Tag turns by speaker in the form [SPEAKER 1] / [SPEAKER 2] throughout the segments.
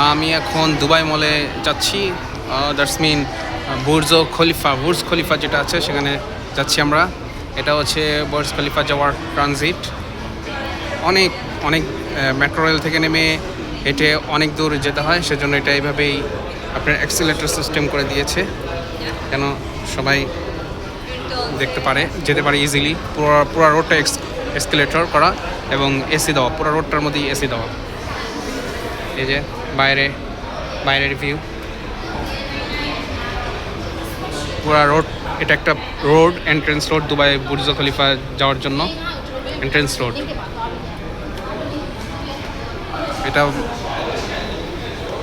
[SPEAKER 1] আমি এখন দুবাই মলে যাচ্ছি। দ্যাটস মিন বুর্জ খলিফা যেটা আছে সেখানে যাচ্ছি আমরা। এটা হচ্ছে বুর্জ খলিফা যাওয়ার ট্রানজিট। অনেক অনেক মেট্রো রেল থেকে নেমে হেঁটে অনেক দূর যেতে হয়, সেজন্য এটা এইভাবেই আপনার অ্যাক্সিলারেটর সিস্টেম করে দিয়েছে, কেন সবাই দেখতে পারে, যেতে পারে ইজিলি। পুরো রোডটা এসকেলেটর করা এবং এসি দেওয়া, পুরো রোডটার মধ্যেই এসি দেওয়া। এই যে বাইরের ভিউ, পুরা রোড। এটা একটা road, entrance road, Dubai Burj Khalifa যাওয়ার জন্য এন্ট্রেন্স রোড। এটা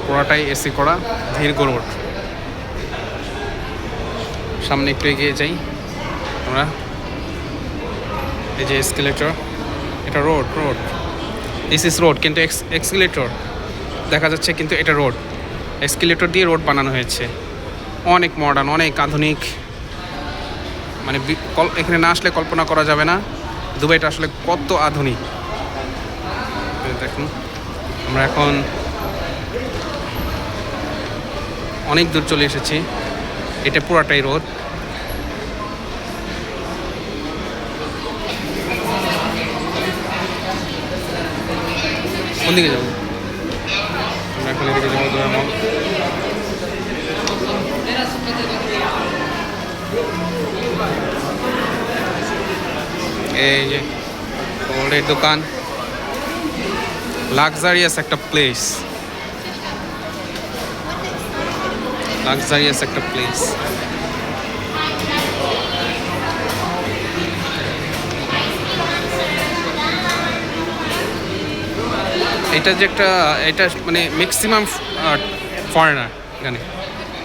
[SPEAKER 1] পুরাটাই এসি করা দীর্ঘ রোড। সামনে একটু এগিয়ে যাই আমরা। এই যে এসকেলেটর, এটা রোড দিস ইজ রোড, কিন্তু এক্সকেলেটর দেখা যাচ্ছে, কিন্তু এটা রোড। এসকেলেটর দিয়ে রোড বানানো হয়েছে, অনেক মডার্ন, অনেক আধুনিক। মানে এখানে না আসলে কল্পনা করা যাবে না দুবাইটা আসলে কত আধুনিক। দেখুন আমরা এখন অনেক দূর চলে এসেছি। এটা পুরাটাই রোড। কোন দিকে যাবো? আমরা এখন এদিকে যাবো দুবাই মল। এই যে ওদের দোকান, লাক্সারিয়াস একটা প্লেস, এটা যে একটা, এটা মানে ম্যাক্সিমাম ফরেনার এখানে,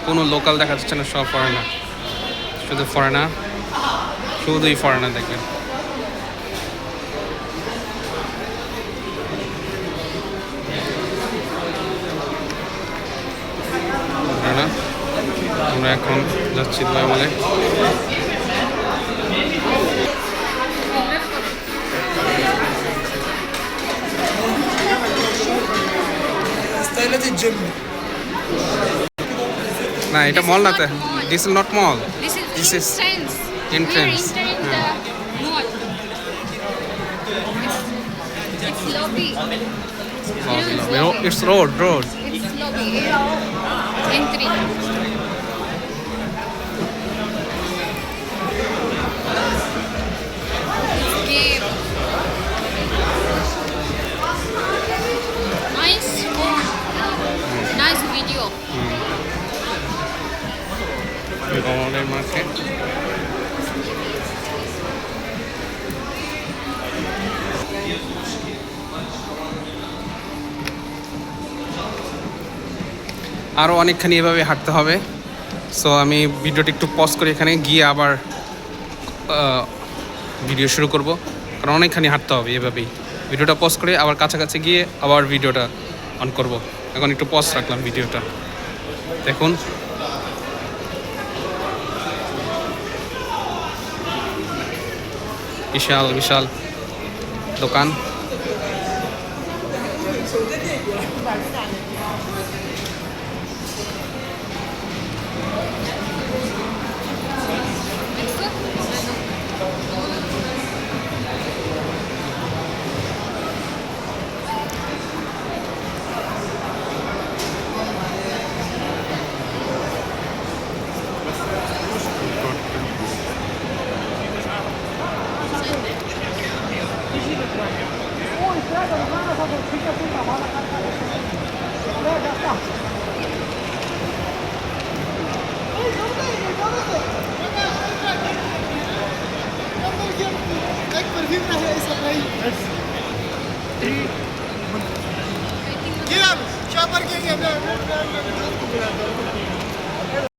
[SPEAKER 1] কোনো লোকাল দেখা যাচ্ছে না, সব ফরেনার, শুধুই ফরেনার দেখবেন। আমরা এখন যাচ্ছি দুবাই মলে। না, এটা মল না, this is not mall, this is entrance.
[SPEAKER 2] It's lobby.
[SPEAKER 1] It's road.
[SPEAKER 2] It's lobby. Entry. Game. Nice phone. Nice video.
[SPEAKER 1] Online market. আরও অনেকখানি এভাবে হাঁটতে হবে। সো আমি ভিডিওটা একটু পজ করে এখানে গিয়ে আবার ভিডিও শুরু করব, কারণ অনেকখানি হাঁটতে হবে। এভাবেই ভিডিওটা পজ করে আবার কাছাকাছি গিয়ে আবার ভিডিওটা অন করব। এখন একটু পজ রাখলাম ভিডিওটা। দেখুন বিশাল দোকান।
[SPEAKER 3] Gel abi. Şapar gel.